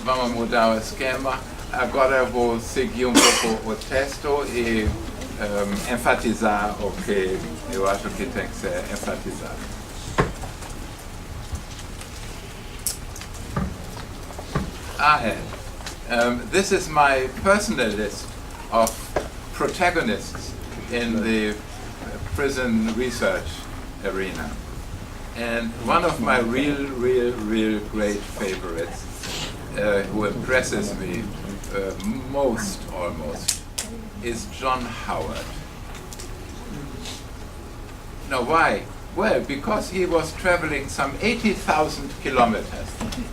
Vamos mudar o esquema. Agora vou seguir pouco o texto e enfatizar o que eu acho que tem que ser enfatizado. This is my personal list of protagonists in the prison research arena. And one of my real great favorites, who impresses me most almost, is John Howard. Now why? Well, because he was traveling some 80,000 kilometers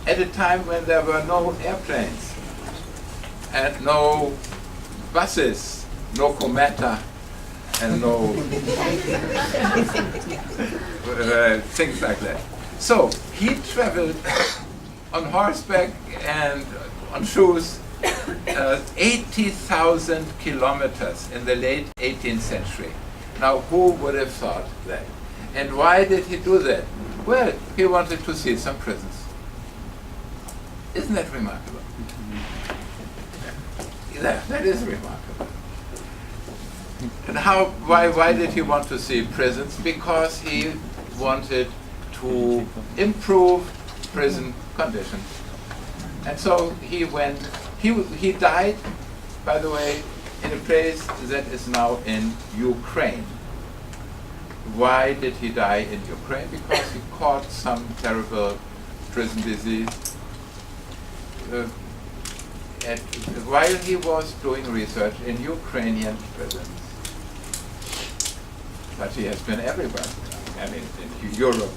at a time when there were no airplanes and no buses, no cometa, and no things like that. So he traveled on horseback and on shoes 80,000 kilometers in the late 18th century. Now, who would have thought that? And why did he do that? Well, he wanted to see some prisons. Isn't that remarkable? Yeah, that is remarkable. And why did he want to see prisons? Because he wanted to improve prison conditions. And so he went, he died, by the way, in a place that is now in Ukraine. Why did he die in Ukraine? Because he caught some terrible prison disease. While he was doing research in Ukrainian prisons. But he has been everywhere. I mean, in Europe.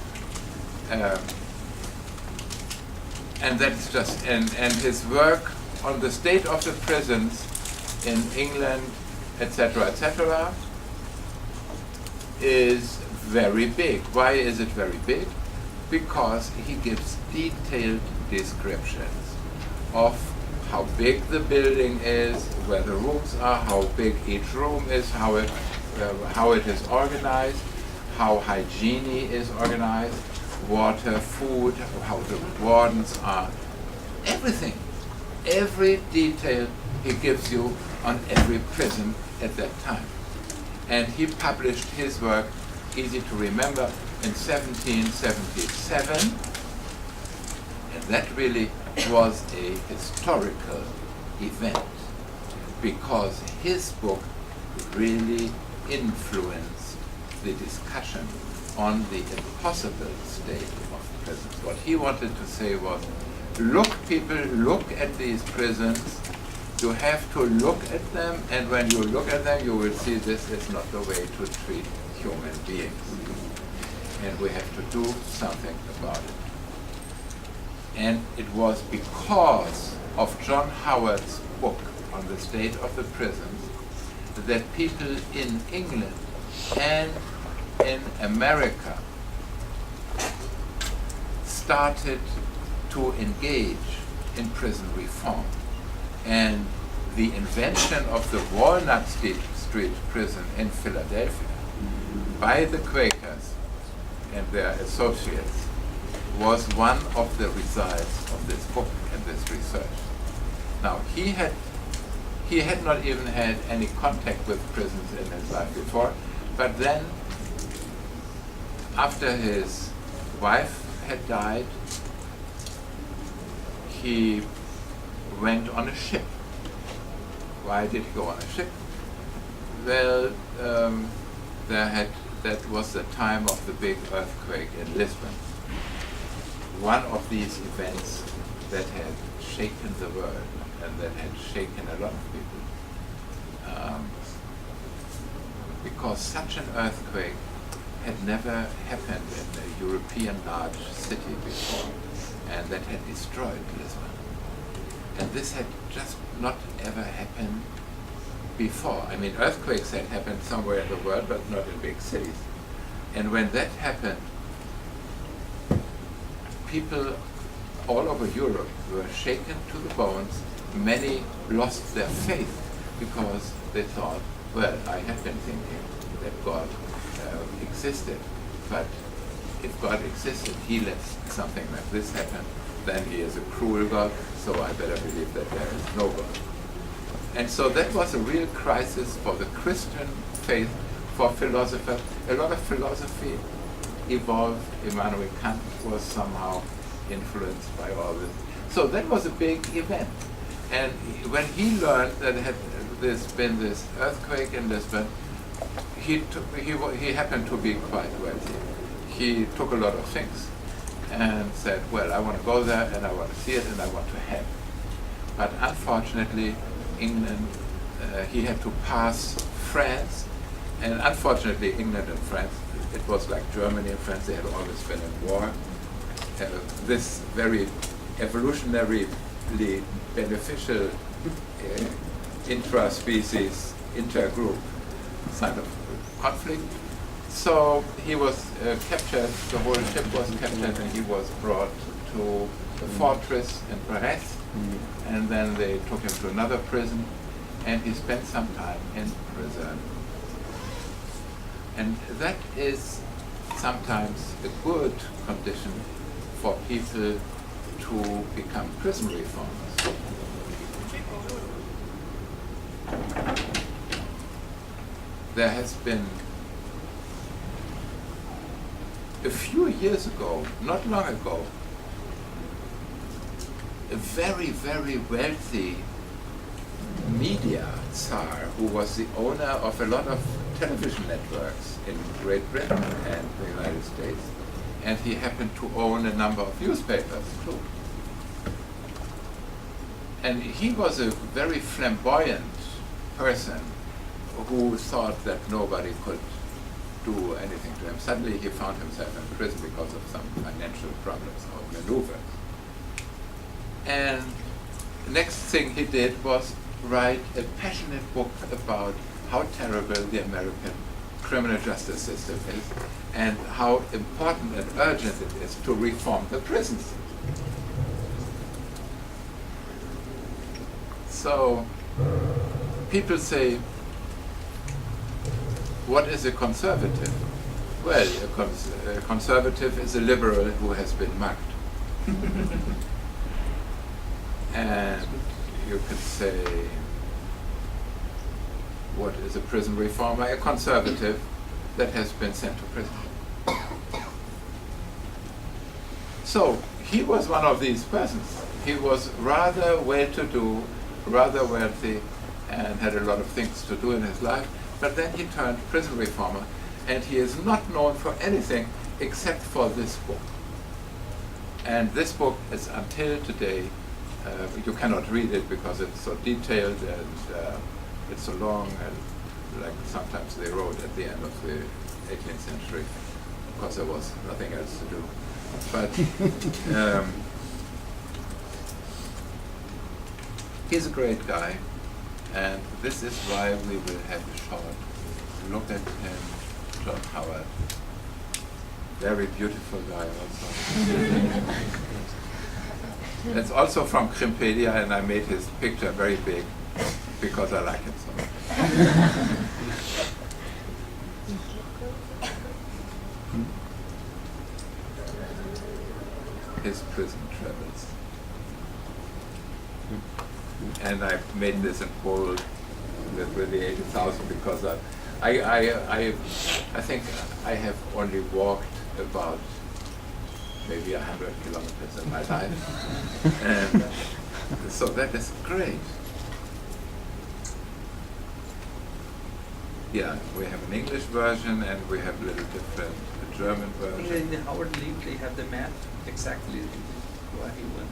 And that's just, and his work on the state of the prisons in England, etc., is very big. Why is it very big? Because he gives detailed descriptions of how big the building is, where the rooms are, how big each room is, how it is organized, how hygiene is organized, water, food, how the wardens are, everything. Every detail he gives you on every prison at that time. And he published his work, easy to remember, in 1777. And that really was a historical event, because his book really influenced the discussion on the impossible state of prisons. What he wanted to say was, look people, look at these prisons, you have to look at them, and when you look at them you will see this is not the way to treat human beings. And we have to do something about it. And it was because of John Howard's book on the state of the prisons that people in England and in America started to engage in prison reform. And the invention of the Walnut Street prison in Philadelphia by the Quakers and their associates was one of the results of this book and this research. Now, he had not even had any contact with prisons in his life before, but then, after his wife had died, he went on a ship. Why did he go on a ship? Well, that was the time of the big earthquake in Lisbon. One of these events that had shaken the world and that had shaken a lot of people. Because such an earthquake had never happened in a European large city before, and that had destroyed Lisbon. And this had just not ever happened before. I mean, earthquakes had happened somewhere in the world, but not in big cities. And when that happened, people all over Europe were shaken to the bones. Many lost their faith because they thought, well, I have been thinking that God existed. But if God existed, he lets something like this happen, then he is a cruel God, so I better believe that there is no God. And so that was a real crisis for the Christian faith, for philosophers. A lot of philosophy evolved. Immanuel Kant was somehow influenced by all this. So that was a big event. And when he learned that had been this earthquake in Lisbon, he happened to be quite wealthy. He took a lot of things and said, well, I want to go there and I want to see it and I want to help. But unfortunately, England, he had to pass France, and unfortunately England and France, it was like Germany and France, they had always been in war. This very evolutionarily beneficial intra-species, inter-group kind of conflict. So he was captured, the whole ship was captured, and he was brought to the fortress in Paris, and then they took him to another prison, and he spent some time in prison. And that is sometimes a good condition for people to become prison reformers. There has been a few years ago, not long ago, a very, very wealthy media tsar who was the owner of a lot of television networks in Great Britain and the United States, and he happened to own a number of newspapers too. And he was a very flamboyant person who thought that nobody could do anything to him. Suddenly he found himself in prison because of some financial problems or maneuvers. And the next thing he did was write a passionate book about how terrible the American criminal justice system is and how important and urgent it is to reform the prisons. So people say, what is a conservative? Well, a conservative is a liberal who has been mugged. And you could say, what is a prison reformer? A conservative that has been sent to prison. So he was one of these persons. He was rather well-to-do, rather wealthy, and had a lot of things to do in his life. But then he turned prison reformer, and he is not known for anything except for this book. And this book is until today, you cannot read it because it's so detailed and it's so long, and like sometimes they wrote at the end of the 18th century because there was nothing else to do. But he's a great guy. And this is why we will have a short look at him, John Howard. Very beautiful guy also. It's also from Crimpedia, and I made his picture very big because I like it so much. His prison travels. And I made this in bold with the 80,000 because I think I have only walked about maybe 100 kilometers in my life, and so that is great. Yeah, we have an English version and we have a little different German version. In the Howard League they have the map exactly where he went.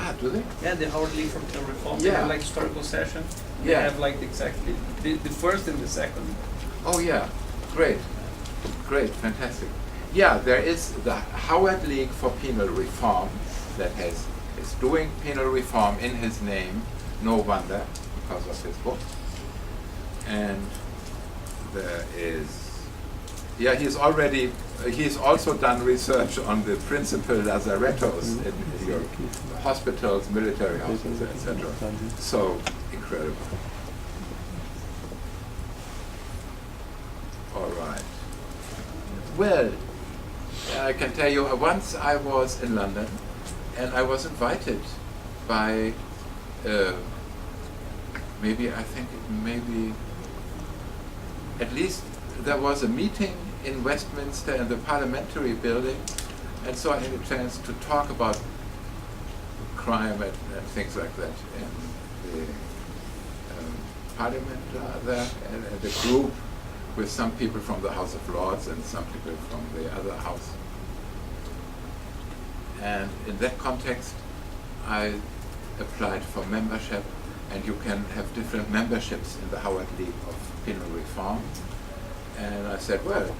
Ah, do they? Yeah, the Howard League from the Reform. Yeah. They have like historical session. They Yeah. have like exactly the first and the second. Oh yeah, great, fantastic. Yeah, there is the Howard League for Penal Reform that is doing penal reform in his name, no wonder, because of his book. And there is, yeah, he's also done research on the principal lazarettos in Europe, hospitals, military hospitals, etc. So incredible. All right. Well, I can tell you, once I was in London, and I was invited by, maybe at least there was a meeting in Westminster in the Parliamentary building, and so I had a chance to talk about crime and things like that in the Parliament there, and the group with some people from the House of Lords and some people from the other house. And in that context, I applied for membership, and you can have different memberships in the Howard League of Penal Reform. And I said, well,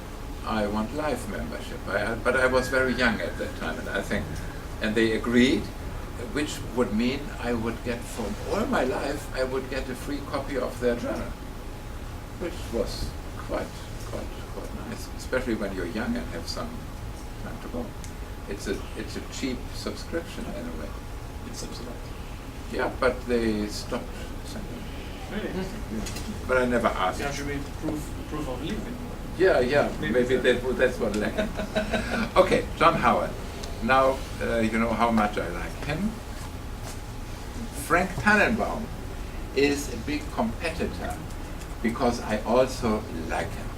I want life membership. But I was very young at that time, and they agreed, which would mean I would get, for all my life, I would get a free copy of their journal, which was quite nice, especially when you're young and have some time to go. It's a cheap subscription in a way. It's subsidized. Yeah, but they stopped sending. Really? Yeah. But I never asked. There should be proof of living. Yeah, maybe that's what lacking. Okay, John Howard. Now you know how much I like him. Frank Tannenbaum is a big competitor because I also like him.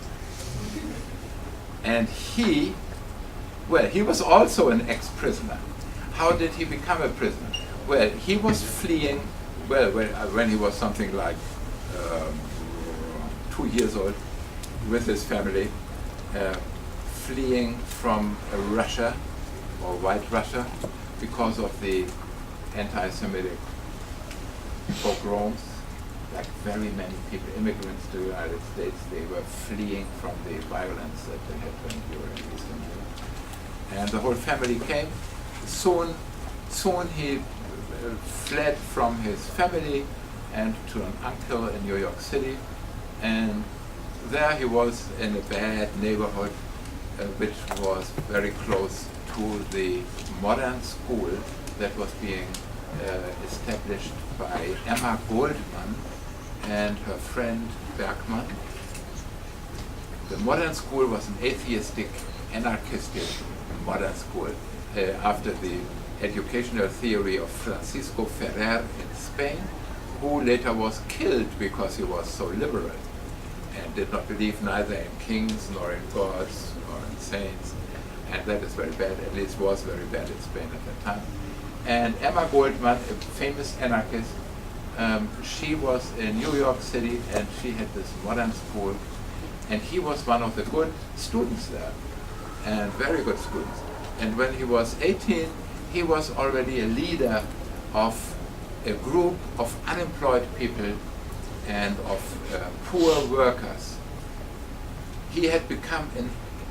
And he was also an ex-prisoner. How did he become a prisoner? Well, he was fleeing, when he was something like 2 years old, with his family, fleeing from Russia, or White Russia, because of the anti-Semitic pogroms. Like very many people, immigrants to the United States, they were fleeing from the violence that they had to endure in Eastern Europe. And the whole family came. Soon he fled from his family and to an uncle in New York City. And there he was in a bad neighborhood, which was very close to the modern school that was being established by Emma Goldman and her friend Bergman. The modern school was an atheistic, anarchistic modern school after the educational theory of Francisco Ferrer in Spain, who later was killed because he was so liberal and did not believe neither in kings nor in gods nor in saints. And that is very bad, at least was very bad in Spain at that time. And Emma Goldman, a famous anarchist, she was in New York City, and she had this modern school, and he was one of the good students there, and very good students. And when he was 18, he was already a leader of a group of unemployed people and of poor workers. He had become an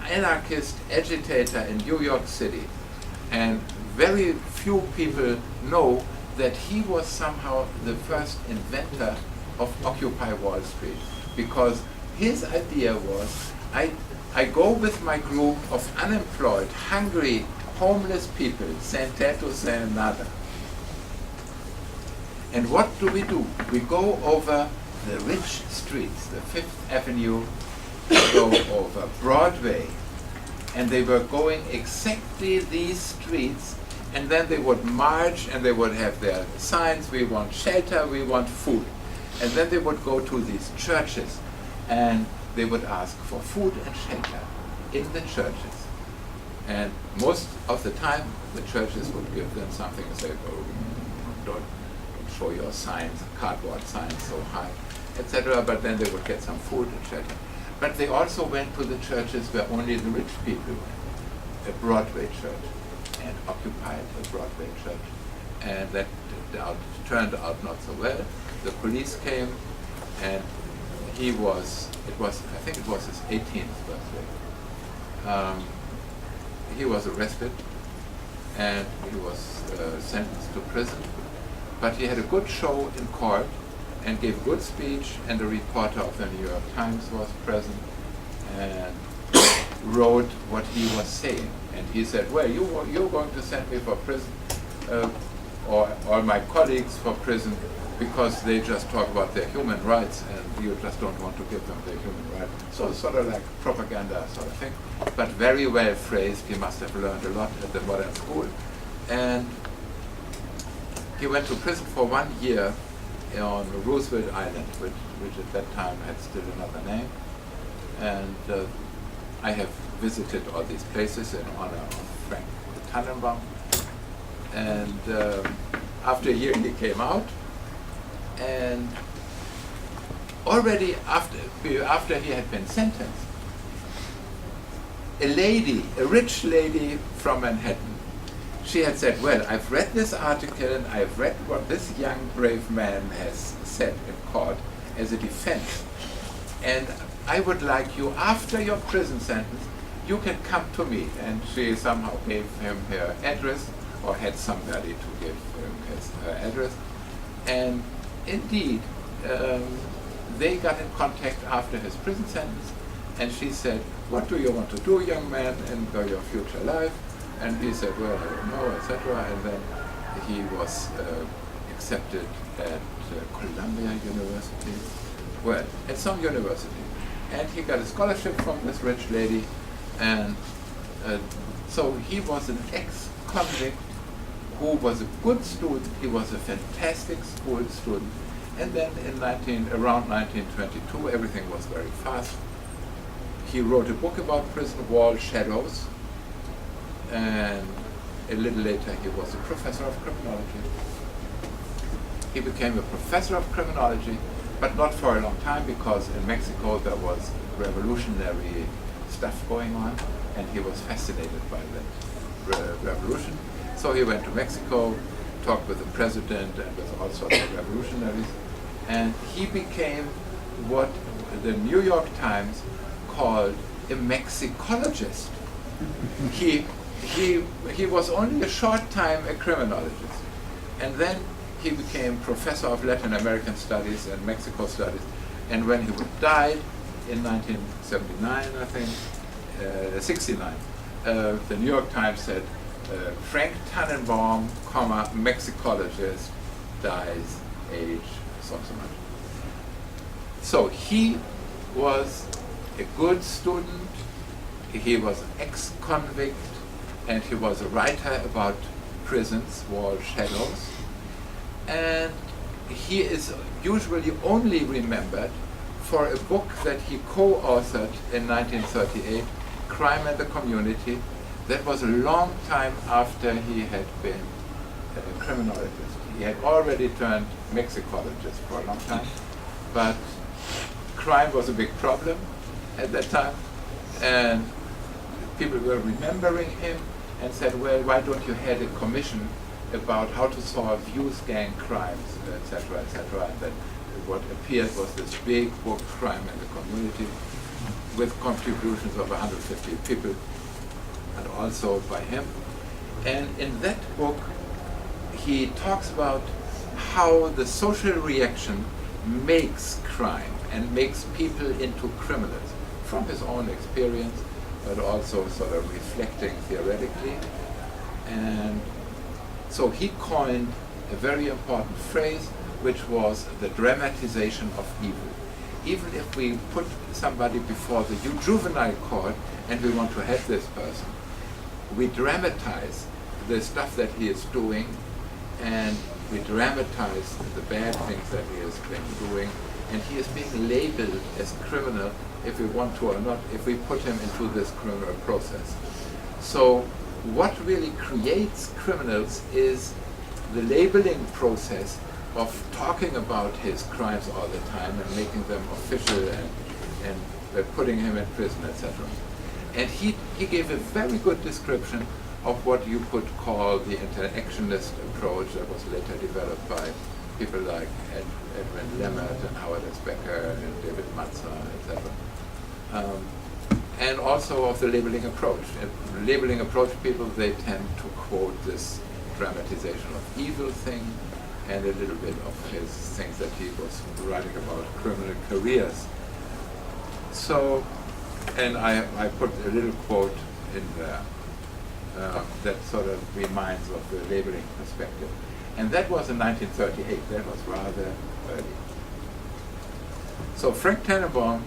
anarchist agitator in New York City, and very few people know that he was somehow the first inventor of Occupy Wall Street, because his idea was, I go with my group of unemployed, hungry, homeless people, sin teto, sin nada. And what do? We go over the rich streets, the Fifth Avenue, we go over Broadway, and they were going exactly these streets, and then they would march and they would have their signs, we want shelter, we want food. And then they would go to these churches and they would ask for food and shelter in the churches. And most of the time the churches would give them something and say, oh, don't show your signs, cardboard signs so high, etc. But then they would get some food and shelter. But they also went to the churches where only the rich people went, a Broadway church, and occupied a Broadway church. And that turned out not so well. The police came, and I think it was his 18th birthday. He was arrested, and he was sentenced to prison. But he had a good show in court, and gave a good speech, and a reporter of the New York Times was present, and wrote what he was saying. And he said, well, you're going to send me for prison. or all my colleagues for prison because they just talk about their human rights and you just don't want to give them their human rights. So sort of like propaganda sort of thing, but very well phrased. He must have learned a lot at the modern school. And he went to prison for 1 year on Roosevelt Island, which at that time had still another name. And I have visited all these places in honor of Frank Tannenbaum. And after a year he came out, and already after he had been sentenced, a rich lady from Manhattan, she had said, well, I've read this article and I've read what this young brave man has said in court as a defense, and I would like you, after your prison sentence, you can come to me. And she somehow gave him her address, or had somebody to give him her address. And indeed, they got in contact after his prison sentence, and she said, what do you want to do, young man, in your future life? And he said, well, I don't know, etc. And then he was accepted at Columbia University, well, at some university. And he got a scholarship from this rich lady, and so he was an ex-convict who was a good student. He was a fantastic school student. And then around 1922, everything was very fast. He wrote a book about prison wall shadows, and a little later he was a professor of criminology. He became a professor of criminology, but not for a long time, because in Mexico there was revolutionary stuff going on, and he was fascinated by that revolution. So he went to Mexico, talked with the president and with all sorts of revolutionaries, and he became what the New York Times called a Mexicologist. He was only a short time a criminologist, and then he became professor of Latin American studies and Mexico studies. And when he died in 1979, I think, 69, the New York Times said, Frank Tannenbaum, Mexicologist, dies age so much. So he was a good student, he was an ex-convict, and he was a writer about prisons, wall shadows. And he is usually only remembered for a book that he co-authored in 1938, Crime and the Community. That was a long time after he had been a criminologist. He had already turned Mexicologist for a long time, but crime was a big problem at that time, and people were remembering him and said, well, why don't you head a commission about how to solve youth gang crimes, etc., etc. And then what appeared was this big book, Crime in the Community, with contributions of 150 people, and also by him. And in that book, he talks about how the social reaction makes crime and makes people into criminals, from his own experience, but also sort of reflecting theoretically. And so he coined a very important phrase, which was the dramatization of evil. Even if we put somebody before the juvenile court and we want to have this person, we dramatize the stuff that he is doing, and we dramatize the bad things that he has been doing, and he is being labeled as criminal if we want to or not, if we put him into this criminal process. So what really creates criminals is the labeling process of talking about his crimes all the time and making them official and putting him in prison, etc. And he gave a very good description of what you could call the interactionist approach that was later developed by people like Edwin Lemmert and Howard S. Becker and David Matza, etc. And also of the labeling approach. And labeling approach people, they tend to quote this dramatization of evil thing and a little bit of his things that he was writing about criminal careers. So, and I put a little quote in there that sort of reminds of the labeling perspective. And that was in 1938. That was rather early. So Frank Tannenbaum,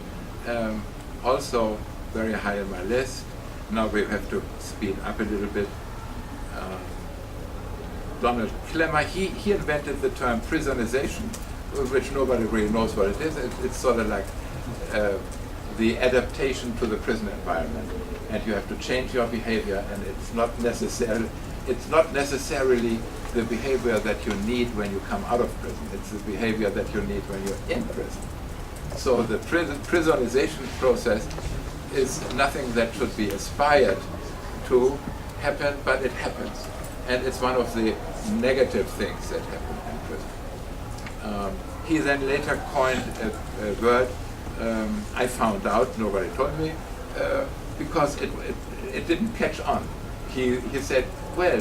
also very high on my list. Now we have to speed up a little bit. Donald Clemmer, he invented the term prisonization, which nobody really knows what it is. It's sort of like the adaptation to the prison environment, and you have to change your behavior, and it's not necessarily the behavior that you need when you come out of prison. It's the behavior that you need when you're in prison. So the prisonization process is nothing that should be aspired to happen, but it happens. And it's one of the negative things that happen in prison. He then later coined a word, I found out, nobody told me, because it didn't catch on. He said, well,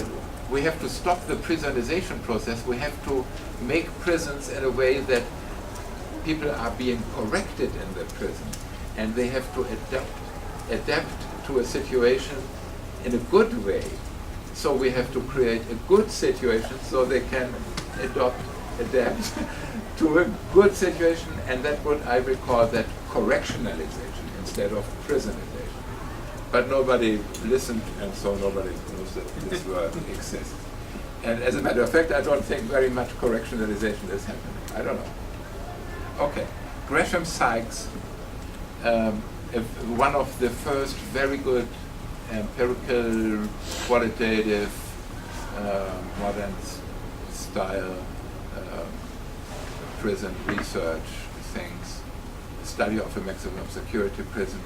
we have to stop the prisonization process. We have to make prisons in a way that people are being corrected in the prison, and they have to adapt to a situation in a good way. So we have to create a good situation so they can adapt to a good situation, and that what I will call that correctionalization instead of prisonization. But nobody listened, and so nobody knows that this word exists. And as a matter of fact, I don't think very much correctionalization is happening. I don't know. Okay, Gresham Sykes, one of the first very good empirical, qualitative, modern style prison research things, study of a maximum security prison,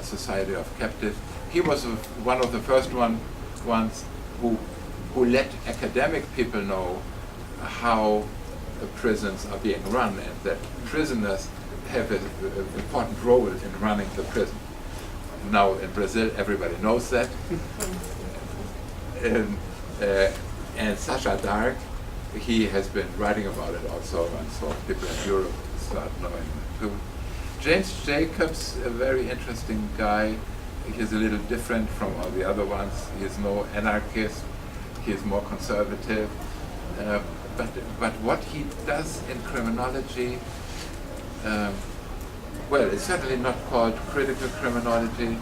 society of captives. He was one of the first ones who let academic people know how prisons are being run, and that prisoners have an important role in running the prison. Now in Brazil, everybody knows that. And Sacha Dark, he has been writing about it also, and so people in Europe start knowing it too. James Jacobs, a very interesting guy. He's a little different from all the other ones. He's no anarchist. He's more conservative. But what he does in criminology, well, it's certainly not called critical criminology,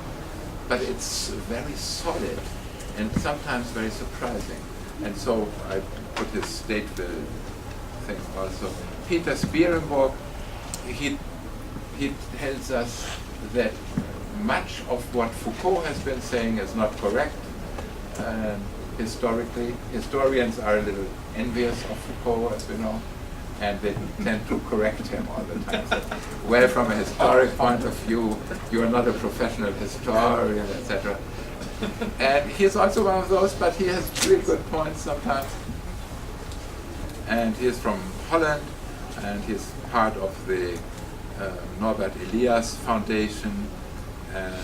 but it's very solid and sometimes very surprising. And so I put his Stateville thing also. Peter Spierenburg, he tells us that much of what Foucault has been saying is not correct. Historically, historians are a little envious of Foucault, as we know, and they tend to correct him all the time. So, well, from a historic point of view, you are not a professional historian, etc. And he's also one of those, but he has really good points sometimes. And he's from Holland, and he's part of the Norbert Elias Foundation, and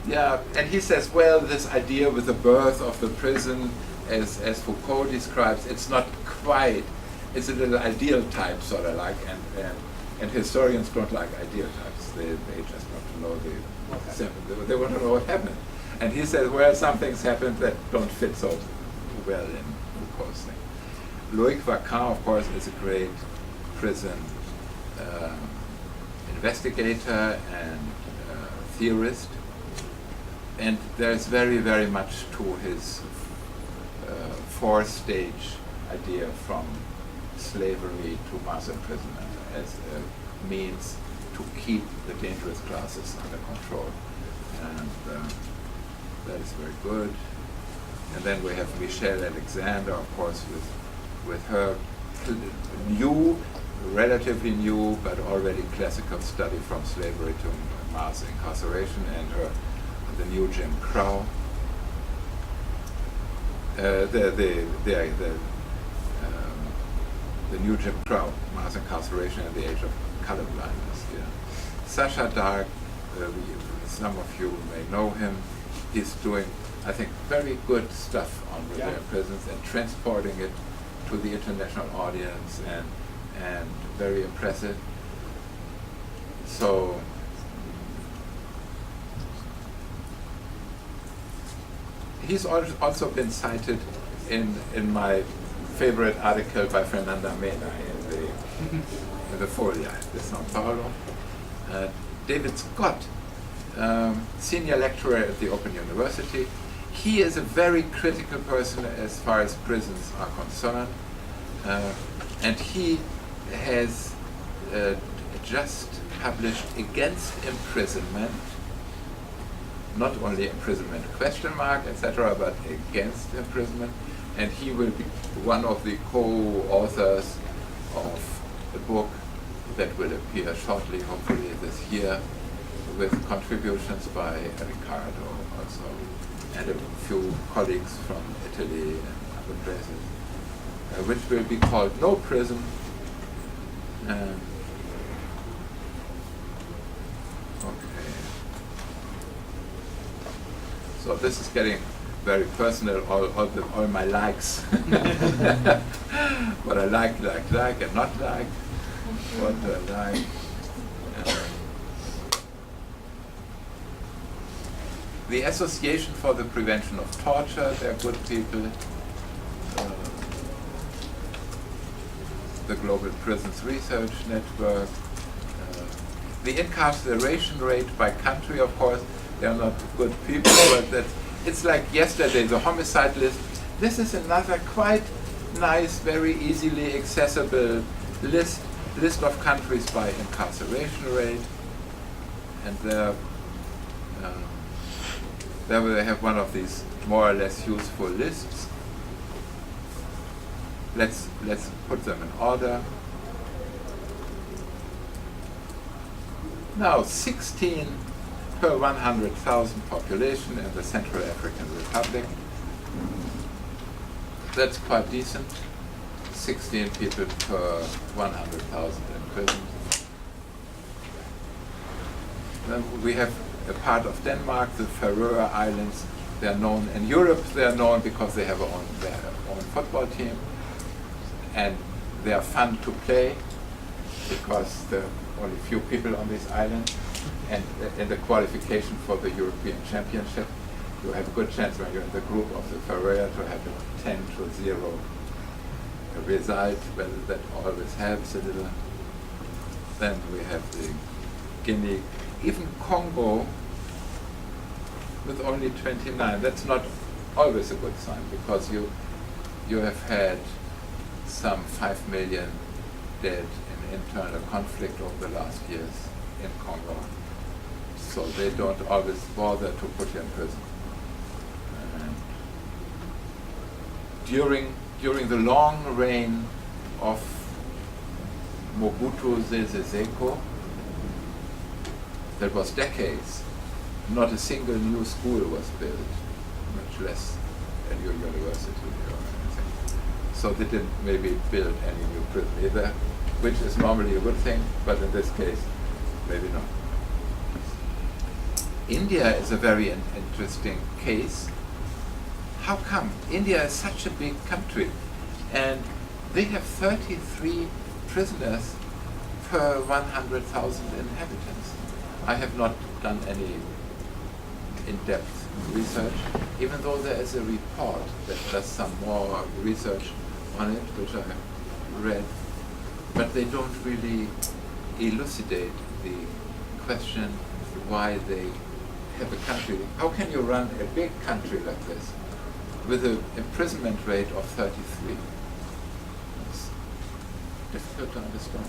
yeah, and he says, well, this idea with the birth of the prison, as Foucault describes, it's not quite, it's a little ideal type, sort of like, and historians don't like ideal types. They just want to know they want to know what happened. And he says, well, some things happened that don't fit so well in Foucault's thing. Loic Vacan, of course, is a great prison investigator and theorist. And there's very, very much to his four-stage idea from slavery to mass imprisonment as a means to keep the dangerous classes under control. And that is very good. And then we have Michelle Alexander, of course, with her new, relatively new, but already classical study from slavery to mass incarceration, and the new Jim Crow, the new Jim Crow, mass incarceration in the age of colorblindness. Yeah. Sacha Dark, some of you may know him. He's doing, I think, very good stuff on Brazilian prisons and transporting it to the international audience, and very impressive. So he's also been cited in my favorite article by Fernanda Mena in the Folia, de São Paulo. David Scott, senior lecturer at the Open University. He is a very critical person as far as prisons are concerned, and he has just published Against Imprisonment, not only imprisonment question mark, etc., but against imprisonment, and he will be one of the co-authors of a book that will appear shortly, hopefully this year, with contributions by Ricardo also, and a few colleagues from Italy and other places, which will be called No Prison. Okay. So this is getting very personal, all my likes. What I like, and not like. What do I like? The Association for the Prevention of Torture, they're good people. The Global Prisons Research Network. The incarceration rate by country, of course, they're not good people, but it's like yesterday, the homicide list. This is another quite nice, very easily accessible list of countries by incarceration rate. And there we have one of these more or less useful lists. Let's put them in order. Now, 16 per 100,000 population in the Central African Republic. That's quite decent. 16 people per 100,000 in prison. Then we have a part of Denmark, the Faroe Islands. They are known in Europe. They are known because they have their own football team, and they are fun to play because there are only few people on this island. And in the qualification for the European Championship, you have a good chance when you're in the group of the Faroe to have a 10-0 result. Well, that always helps a little. Then we have the Guinea, even Congo, with only 29. That's not always a good sign, because you have had some 5 million dead in internal conflict over the last years in Congo. So they don't always bother to put you in prison. And during the long reign of Mobutu Sese Seko, that was decades, not a single new school was built, much less a new university or anything. So they didn't maybe build any new prison either, which is normally a good thing, but in this case, maybe not. India is a very interesting case. How come? India is such a big country, and they have 33 prisoners per 100,000 inhabitants. I have not done any in-depth research, even though there is a report that does some more research on it, which I read, but they don't really elucidate the question why they have a country. How can you run a big country like this with an imprisonment rate of 33? It's difficult to understand.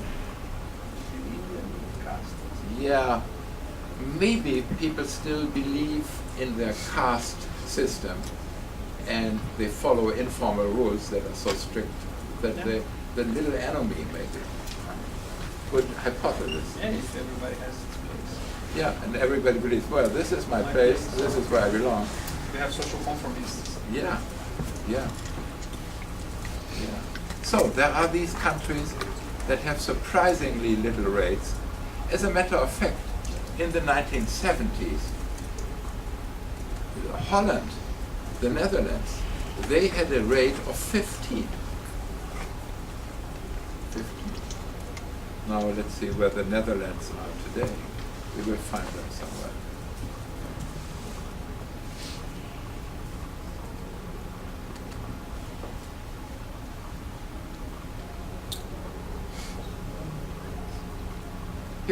Yeah, maybe people still believe in their caste system, and they follow informal rules that are so strict that the little enemy maybe. Good hypothesis. Yeah, if everybody has its place. Yeah, and everybody believes, well, this is my place, this is where I belong. We have social conformists. Yeah. So there are these countries that have surprisingly little rates. As a matter of fact, in the 1970s, Holland, the Netherlands, they had a rate of 15. Now let's see where the Netherlands are today. We will find them somewhere.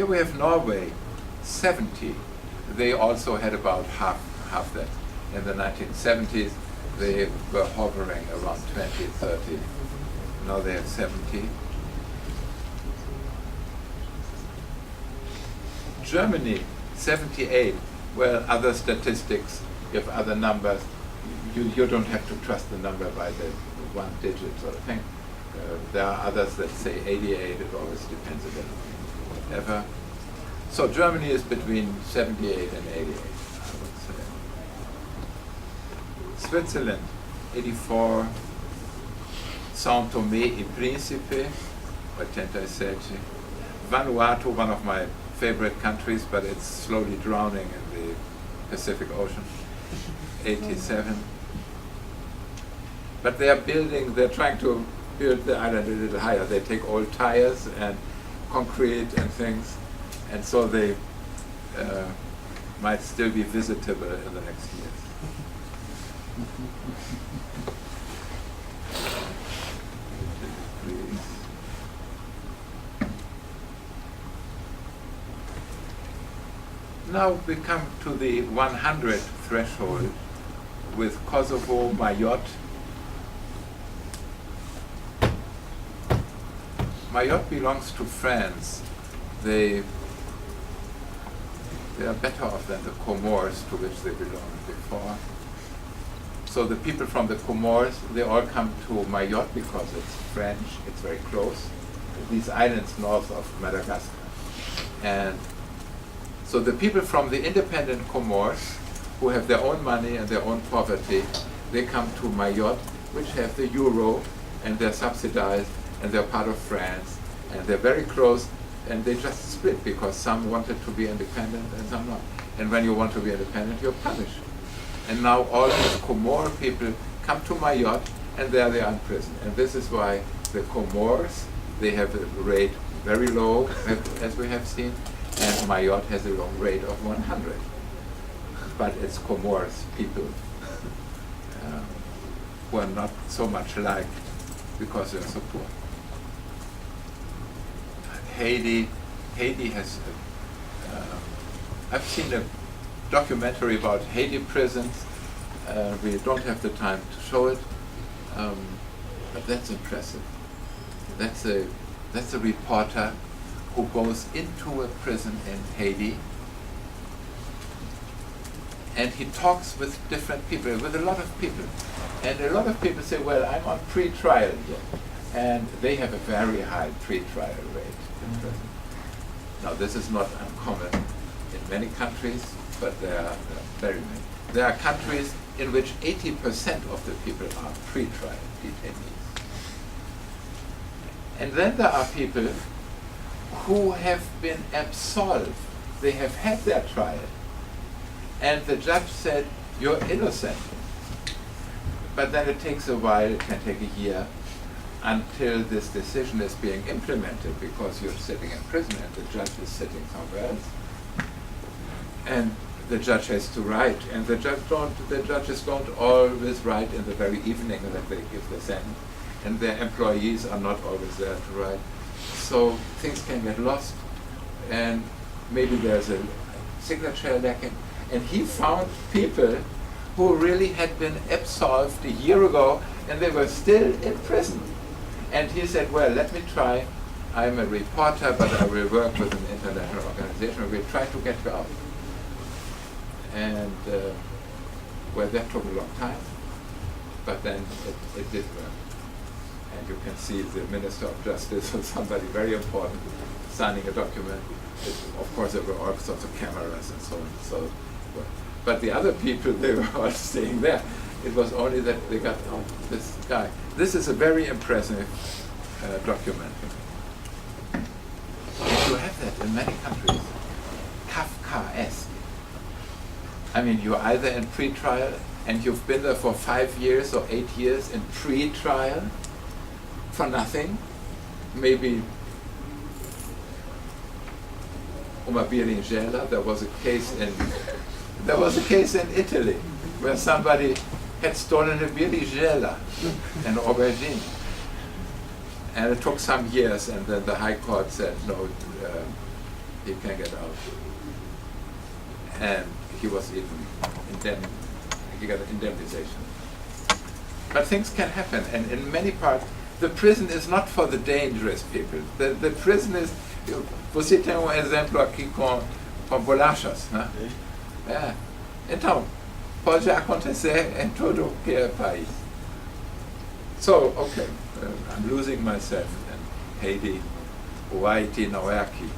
Here we have Norway, 70. They also had about half that. In the 1970s, they were hovering around 20, 30. Now they have 70. Germany, 78. Well, other statistics give other numbers. You don't have to trust the number by the one digit sort of thing. There are others that say 88. It always depends a bit on whatever. So Germany is between 78 and 88, I would say. Switzerland, 84. São Tomé e Príncipe, 87. Vanuatu, one of my favorite countries, but it's slowly drowning in the Pacific Ocean, 87. But they're trying to build the island a little higher. They take old tires and concrete and things, and so they might still be visitable in the next years. Now we come to the 100 threshold with Kosovo, Mayotte. Mayotte belongs to France. They are better off than the Comores, to which they belonged before. So the people from the Comores, they all come to Mayotte because it's French, it's very close. These islands north of Madagascar. And so the people from the independent Comores, who have their own money and their own poverty, they come to Mayotte, which have the euro, and they're subsidized, and they're part of France, and they're very close, and they just split because some wanted to be independent and some not. And when you want to be independent, you're punished. And now all these Comore people come to Mayotte, and there they are in prison. And this is why the Comores, they have a rate very low, as we have seen, and Mayotte has a low rate of 100. But it's Comores people who are not so much liked because they're so poor. Haiti has, I've seen a documentary about Haiti prisons. We don't have the time to show it, but that's impressive. That's a reporter who goes into a prison in Haiti, and he talks with different people, with a lot of people. And a lot of people say, well, I'm on pre-trial here. And they have a very high pre-trial rate in prison. Now, this is not uncommon in many countries, but there are very many. There are countries in which 80% of the people are pre-trial detainees. And then there are people who have been absolved. They have had their trial. And the judge said, you're innocent. But then it takes a while, it can take a year, until this decision is being implemented, because you're sitting in prison and the judge is sitting somewhere else. And the judge has to write, and the judges don't always write in the very evening that they give the sentence, and their employees are not always there to write. So things can get lost, and maybe there's a signature lacking. And he found people who really had been absolved a year ago, and they were still in prison. And he said, well, let me try. I'm a reporter, but I will work with an international organization. We'll try to get you out. And well, that took a long time, but then it did work. And you can see the Minister of Justice or somebody very important signing a document. Of course, there were all sorts of cameras and so on. So, but the other people, they were all staying there. It was only that they got out this guy. This is a very impressive document. You have that in many countries. Kafkaesque. I mean, you're either in pre-trial and you've been there for 5 years or 8 years in pre-trial for nothing. Maybe Uma Berinjela, there was a case in Italy where somebody had stolen a berinjela, an aubergine. And it took some years, and then the High Court said, no, he can get out. And he was even he got indemnization. But things can happen, and in many parts, the prison is not for the dangerous people. The prison is. Você tem exemplo aqui com bolachas, né? É. Então, pode acontecer em todo que é país. So, okay, I'm losing myself in Haiti, Hawaii, Naoaki.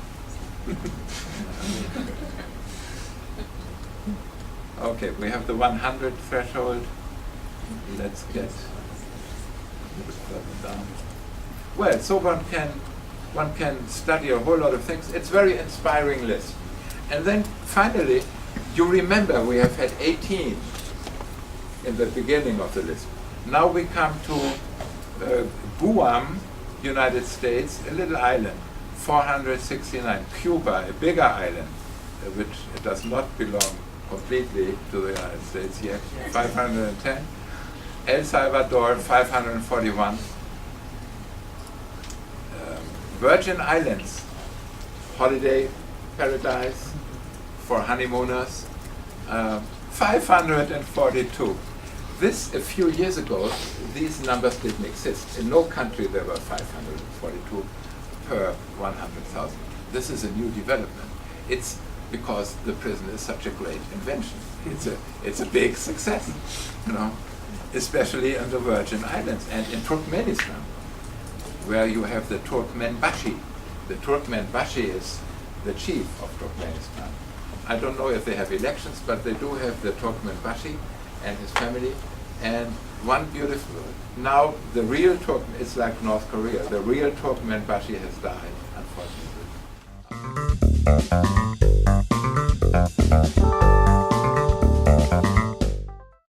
Okay, we have the 100 threshold. Let's get a little further down. Well, so one can study a whole lot of things. It's a very inspiring list. And then finally, you remember we have had 18 in the beginning of the list. Now we come to Guam, United States, a little island, 469. Cuba, a bigger island, which does not belong completely to the United States yet, 510. El Salvador, 541. Virgin Islands, holiday paradise for honeymooners, 542. This, a few years ago, these numbers didn't exist. In no country there were 542 per 100,000. This is a new development. It's because the prison is such a great invention. It's a big success, you know, especially in the Virgin Islands and in Turkmenistan, where you have the Turkmenbashi. The Turkmenbashi is the chief of Turkmenistan. I don't know if they have elections, but they do have the Turkmenbashi and his family. And one beautiful, now the real Turkmen, it's like North Korea, the real Turkmenbashi has died, unfortunately.